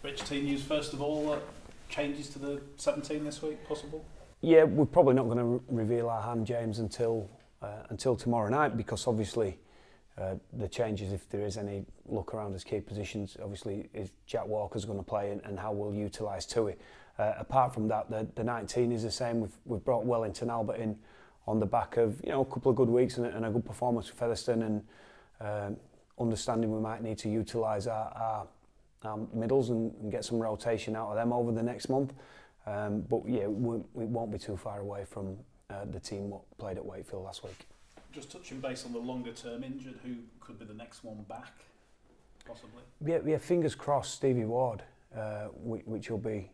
Rich, team news first of all. Changes to the 17 this week, possible? Yeah, we're probably not going to reveal our hand, James, until tomorrow night, because obviously the changes, if there is any look around as key positions, obviously is Jack Walker's going to play and how we'll utilise Tui. Apart from that, the 19 is the same. We've brought Wellington Albert in on the back of a couple of good weeks and a good performance for Featherstone, and understanding we might need to utilise our middles and get some rotation out of them over the next month. But yeah, we won't be too far away from the team what played at Wakefield last week. Just touching base on the longer term injured, who could be the next one back, possibly? Yeah, fingers crossed, Stevie Ward, which will be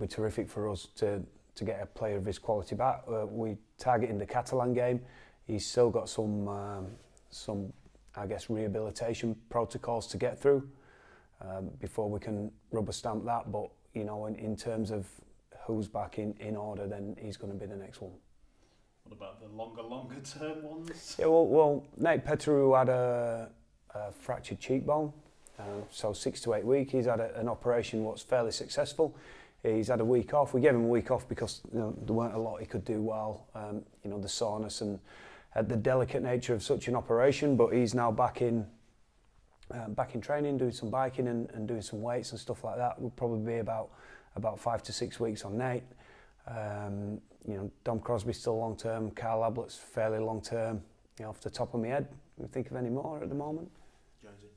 terrific for us to get a player of his quality back. We targeting the Catalan game. He's still got some I guess rehabilitation protocols to get through before we can rubber stamp that. But in terms of who's back in order, then he's going to be the next one. What about the longer term ones? Yeah, well, Nate Petru had a fractured cheekbone, so 6 to 8 weeks. He's had an operation what's fairly successful. He's had a week off. We gave him a week off because there weren't a lot he could do while the soreness and the delicate nature of such an operation. But he's now back in training, doing some biking and doing some weights and stuff like that. We'll probably be about 5 to 6 weeks on Nate. Dom Crosby's still long term. Carl Ablett's fairly long term. Off the top of my head, can you think of any more at the moment? Jonesy.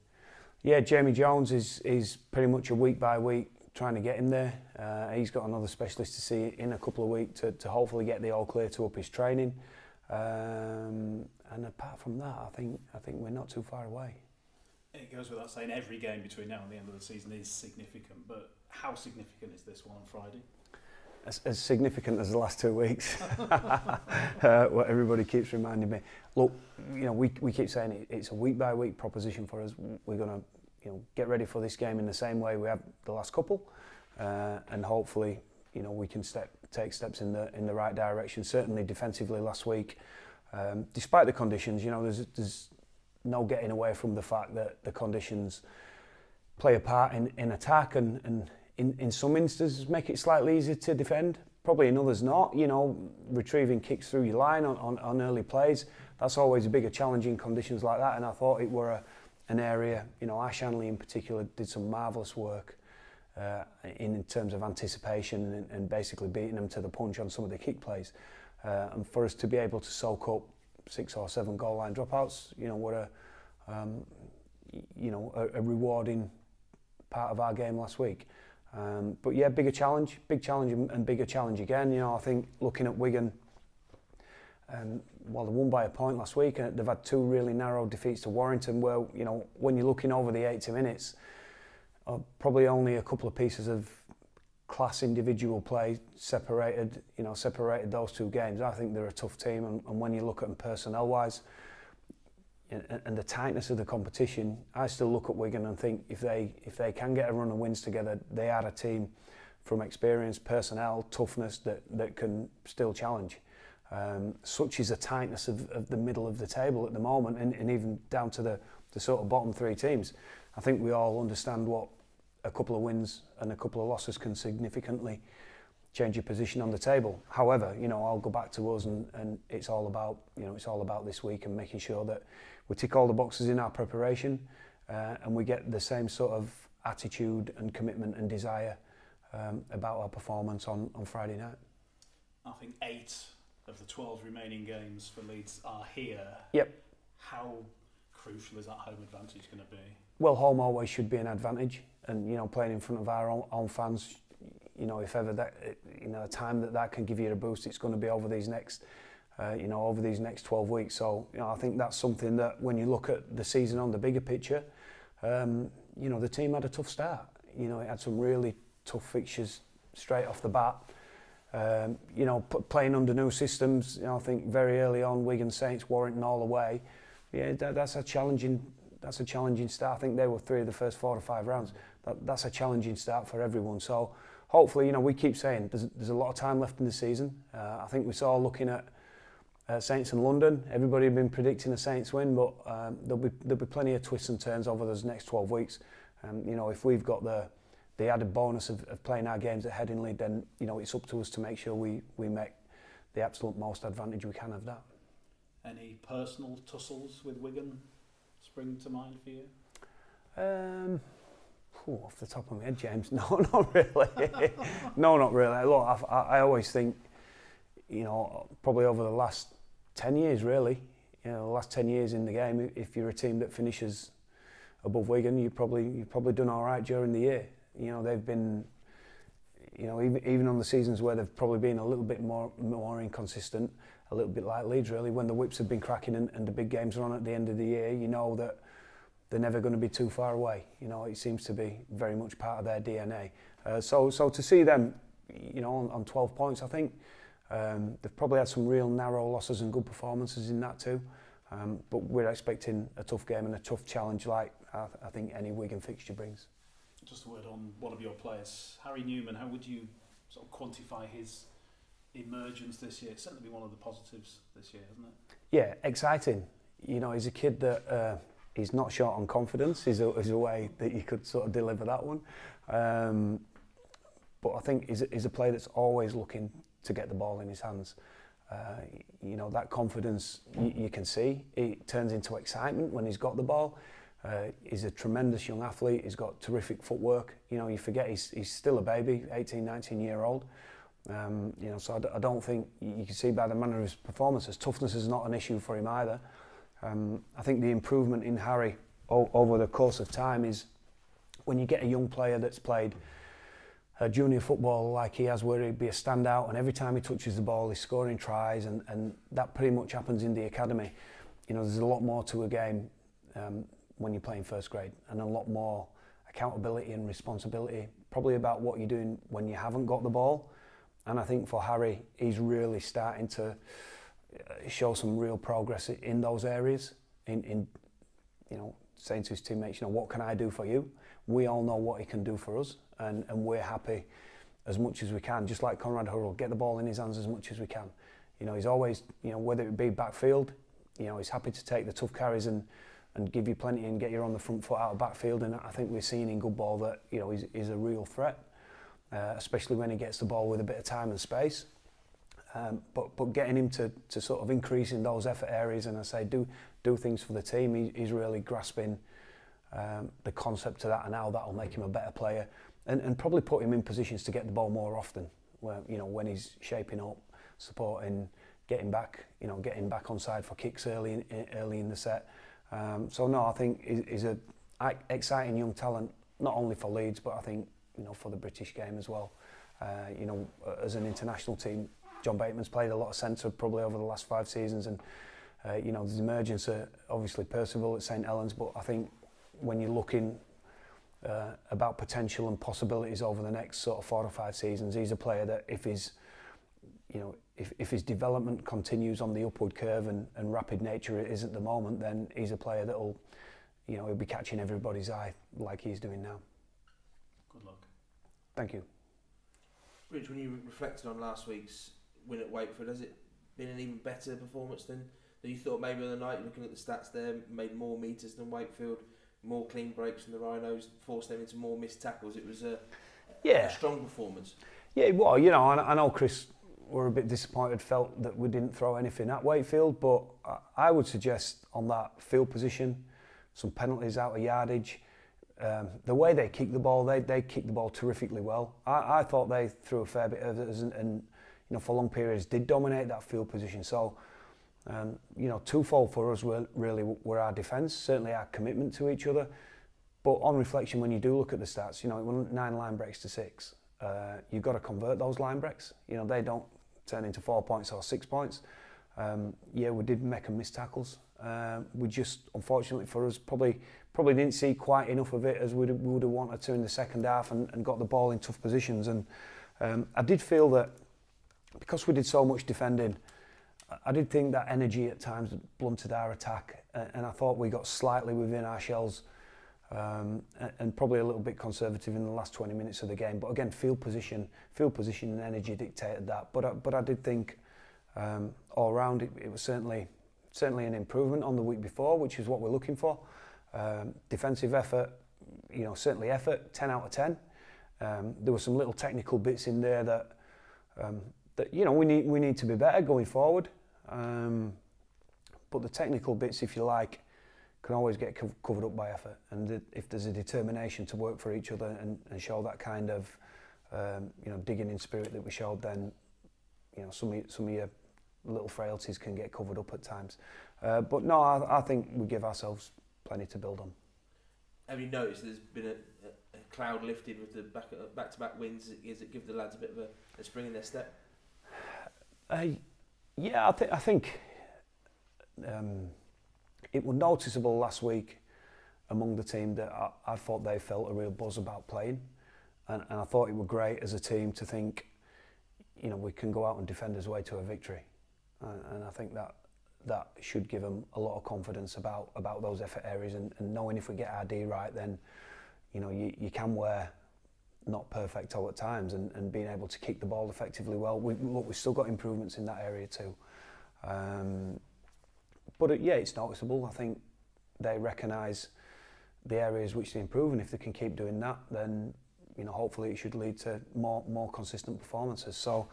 Yeah, Jamie Jones is pretty much a week by week trying to get him there. He's got another specialist to see in a couple of weeks to hopefully get the all clear to up his training. And apart from that, I think we're not too far away. It goes without saying, every game between now and the end of the season is significant, but how significant is this one on Friday? As significant as the last 2 weeks. What everybody keeps reminding me. Look, we keep saying it's a week by week proposition for us. We're going to get ready for this game in the same way we have the last couple, and hopefully we can take steps in the right direction. Certainly defensively last week, despite the conditions, there's no getting away from the fact that the conditions play a part in attack and in some instances make it slightly easier to defend, probably in others not. Retrieving kicks through your line on early plays, that's always a bigger challenge in conditions like that, and I thought it were an area, Ash Hanley in particular did some marvellous work in terms of anticipation and basically beating them to the punch on some of the kick plays. And for us to be able to soak up 6 or 7 goal line dropouts, were a rewarding part of our game last week. But yeah, big challenge and bigger challenge again. I think looking at Wigan, they won by a point last week, and they've had 2 really narrow defeats to Warrington, where when you're looking over the 80 minutes, probably only a couple of pieces of class individual play separated those 2 games. I think they're a tough team, and when you look at them personnel wise and the tightness of the competition, I still look at Wigan and think if they can get a run of wins together, they are a team from experience, personnel, toughness that can still challenge. Such is the tightness of the middle of the table at the moment, and even down to the sort of bottom 3 teams. I think we all understand what a couple of wins and a couple of losses can significantly change your position on the table. However, I'll go back to us, and it's all about this week and making sure that we tick all the boxes in our preparation, and we get the same sort of attitude and commitment and desire about our performance on Friday night. I think 8 of the 12 remaining games for Leeds are here. Yep. How crucial is that home advantage going to be? Well, home always should be an advantage, and playing in front of our own fans, if ever that a time that can give you a boost, it's going to be over these next 12 weeks. So I think that's something that when you look at the season on the bigger picture, the team had a tough start. It had some really tough fixtures straight off the bat. Playing under new systems. I think very early on, Wigan, Saints, Warrington all away. Yeah, that's a challenging start. I think they were 3 of the first 4 or 5 rounds. That's a challenging start for everyone. So hopefully, we keep saying there's a lot of time left in the season. I think we saw looking at Saints in London. Everybody had been predicting a Saints win, but there'll be plenty of twists and turns over those next 12 weeks. If we've got the added bonus of playing our games at Headingley, then it's up to us to make sure we make the absolute most advantage we can of that. Any personal tussles with Wigan spring to mind for you? Off the top of my head, James, no, not really. No, not really. Look, I always think, probably over the last 10 years, really, the last 10 years in the game, if you're a team that finishes above Wigan, you've probably done all right during the year. They've been, even on the seasons where they've probably been a little bit more inconsistent, a little bit like Leeds, really, when the whips have been cracking and the big games are on at the end of the year, you know that they're never going to be too far away. It seems to be very much part of their DNA. So to see them, on 12 points, I think they've probably had some real narrow losses and good performances in that too. But we're expecting a tough game and a tough challenge, like I think any Wigan fixture brings. Just a word on one of your players, Harry Newman. How would you sort of quantify his emergence this year? It's certainly been one of the positives this year, hasn't it? Yeah, exciting. He's a kid that. He's not short on confidence, is a way that you could sort of deliver that one. But I think he's a player that's always looking to get the ball in his hands. That confidence you can see. It turns into excitement when he's got the ball. He's a tremendous young athlete. He's got terrific footwork. You forget he's still a baby, 18, 19-year-old. So I don't think, you can see by the manner of his performances, toughness is not an issue for him either. I think the improvement in Harry over the course of time is when you get a young player that's played junior football like he has, where he'd be a standout and every time he touches the ball he's scoring tries, and that pretty much happens in the academy. There's a lot more to a game when you're playing first grade, and a lot more accountability and responsibility probably about what you're doing when you haven't got the ball. And I think for Harry, he's really starting to show some real progress in those areas, in saying to his teammates, what can I do for you? We all know what he can do for us, and we're happy as much as we can, just like Conrad Hurrell, get the ball in his hands as much as we can. He's always, whether it be backfield, he's happy to take the tough carries and give you plenty and get you on the front foot out of backfield, and I think we're seeing in good ball that he's a real threat, especially when he gets the ball with a bit of time and space. But getting him to sort of increase in those effort areas, and I say do things for the team, he's really grasping the concept of that and how that'll make him a better player, and probably put him in positions to get the ball more often, where when he's shaping up, supporting, getting back on side for kicks early in the set. So no, I think he's a exciting young talent, not only for Leeds but I think for the British game as well. As an international team, John Bateman's played a lot of centre probably over the last 5 seasons, and there's emergence obviously Percival at St Helens, but I think when you're looking about potential and possibilities over the next sort of 4 or 5 seasons, he's a player that if his development continues on the upward curve and rapid nature it is at the moment, then he's a player that'll he'll be catching everybody's eye like he's doing now. Good luck. Thank you. Rich, when you reflected on last week's win at Wakefield, has it been an even better performance than you thought maybe on the night? Looking at the stats there, made more metres than Wakefield, more clean breaks than the Rhinos, forced them into more missed tackles. It was a strong performance. Yeah, well, I know Chris were a bit disappointed, felt that we didn't throw anything at Wakefield, but I would suggest on that field position, some penalties out of yardage, the way they kicked the ball, they kicked the ball terrifically well. I thought they threw a fair bit of it and for long periods did dominate that field position. So, twofold for us were our defence, certainly our commitment to each other. But on reflection, when you do look at the stats, it went 9 line breaks to 6. You've got to convert those line breaks. They don't turn into 4 points or 6 points. We did make them miss tackles. We just, unfortunately for us, probably didn't see quite enough of it as we would have wanted to in the second half, and got the ball in tough positions. And I did feel that because we did so much defending, I did think that energy at times blunted our attack, and I thought we got slightly within our shells, and probably a little bit conservative in the last 20 minutes of the game. But again, field position and energy dictated that. But I did think all round it was certainly an improvement on the week before, which is what we're looking for. Defensive effort, certainly effort, 10 out of 10. There were some little technical bits in there that we need to be better going forward. But the technical bits, if you like, can always get covered up by effort. And if there's a determination to work for each other and show that kind of digging in spirit that we showed, then some of your little frailties can get covered up at times. But no, I think we give ourselves plenty to build on. Have you noticed there's been a cloud lifted with the back-to-back wins? Does it give the lads a bit of a spring in their step? Yeah, I think it was noticeable last week among the team that I thought they felt a real buzz about playing, and I thought it was great as a team to think, we can go out and defend our way to a victory, and I think that should give them a lot of confidence about those effort areas, and knowing if we get our D right, then you can wear not perfect all at times, and being able to kick the ball effectively well. We've still got improvements in that area too. But it's noticeable. I think they recognise the areas which they improve, and if they can keep doing that, then hopefully it should lead to more consistent performances. So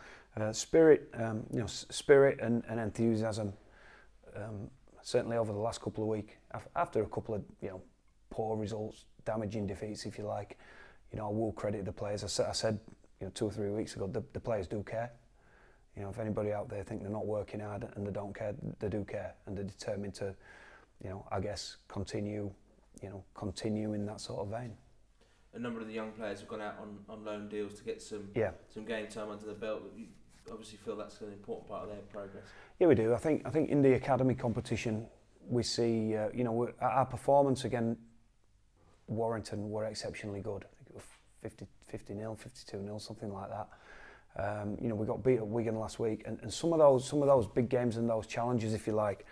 spirit and enthusiasm. Certainly over the last couple of weeks, after a couple of poor results, damaging defeats, if you like, I will credit the players. I said 2 or 3 weeks ago, the players do care. If anybody out there think they're not working hard and they don't care, they do care, and they're determined to, I guess, continue in that sort of vein. A number of the young players have gone out on loan deals to get some game time under the belt. You obviously feel that's an important part of their progress. Yeah, we do. I think in the academy competition, we see our performance again. Warrington were exceptionally good. I think it was 50-0, 52-0, something like that. We got beat at Wigan last week, and some of those big games and those challenges, if you like,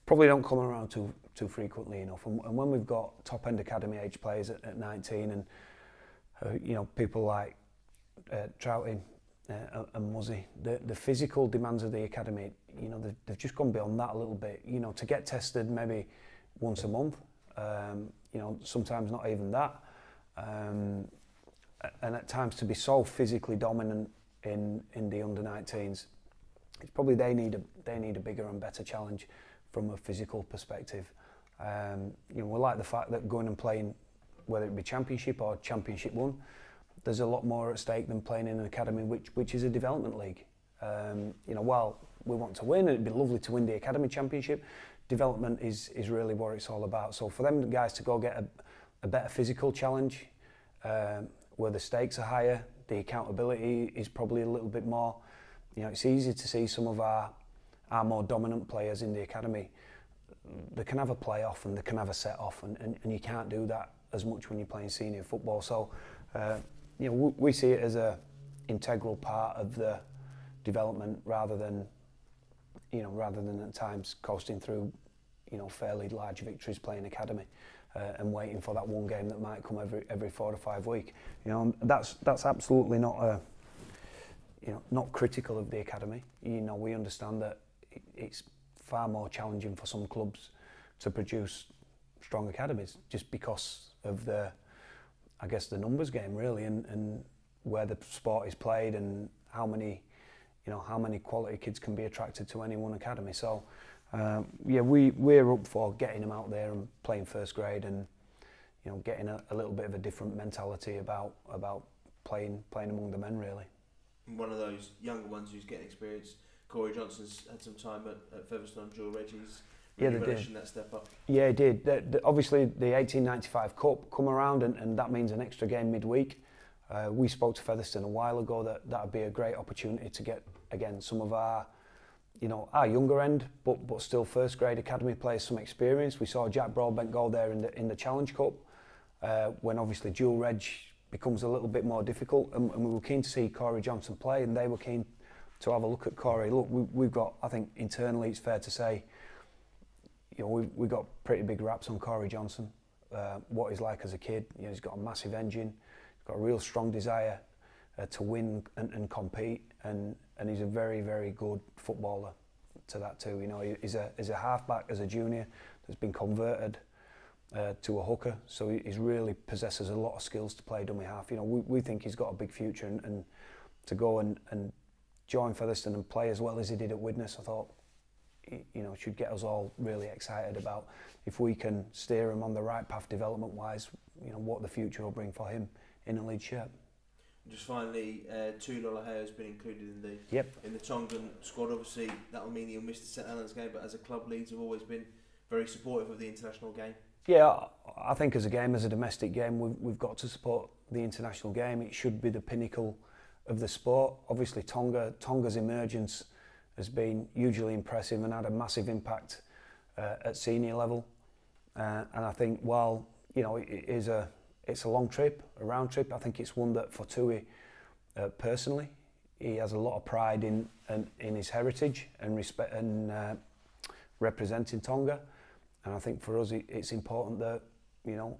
probably don't come around too frequently enough. And when we've got top end academy age players at 19, and people like Trouty and Muzzy, the physical demands of the academy, they've just gone beyond that a little bit. To get tested maybe once a month, sometimes not even that, and at times to be so physically dominant in the under-19s, it's probably they need a bigger and better challenge from a physical perspective. We like the fact that going and playing, whether it be Championship or Championship 1, there's a lot more at stake than playing in an academy which is a development league. While we want to win, and it'd be lovely to win the Academy Championship, development is really what it's all about. So for them guys to go get a better physical challenge, where the stakes are higher, the accountability is probably a little bit more. It's easy to see some of our more dominant players in the academy. They can have a play-off and they can have a set-off, and you can't do that as much when you're playing senior football. So, we see it as a integral part of the development rather than at times coasting through, fairly large victories playing academy. And waiting for that one game that might come every 4 to 5 weeks. That's absolutely not not critical of the academy. We understand that it's far more challenging for some clubs to produce strong academies just because of the numbers game really, and where the sport is played and how many quality kids can be attracted to any one academy. So. We're up for getting them out there and playing first grade, and getting a little bit of a different mentality about playing among the men really. One of those younger ones who's getting experience, Corey Johnson's had some time at Featherstone on dual regs. They did. That step up. Yeah, it did. Obviously, the 1895 Cup come around, and that means an extra game midweek. We spoke to Featherstone a while ago that would be a great opportunity to get again some of our younger end, but still first grade academy players some experience. We saw Jack Broadbent go there in the Challenge Cup, when obviously dual reg becomes a little bit more difficult, and we were keen to see Corey Johnson play, and they were keen to have a look at Corey. Look, we've got, I think internally it's fair to say, we've got pretty big raps on Corey Johnson, what he's like as a kid. He's got a massive engine, he's got a real strong desire to win and compete, and he's a very, very good footballer to that too. He's a halfback as a junior that's been converted to a hooker, so he really possesses a lot of skills to play dummy half. You know, we think he's got a big future, and to go and join Featherstone and play as well as he did at Widnes, I thought, you know, should get us all really excited about if we can steer him on the right path development-wise, you know, what the future will bring for him in a Leeds shirt. Just finally, Lola Hare has been included in the Tongan squad. Obviously, that will mean he'll miss the St Helens game, but as a club, Leeds have always been very supportive of the international game. Yeah, I think as a domestic game, we've got to support the international game. It should be the pinnacle of the sport. Obviously, Tonga's emergence has been hugely impressive and had a massive impact at senior level. And I think while, you know, it's a long trip, a round trip, I think it's one that for Tui, personally, he has a lot of pride in his heritage and respect and representing Tonga. And I think for us, it's important that, you know,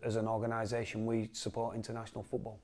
as an organisation, we support international football.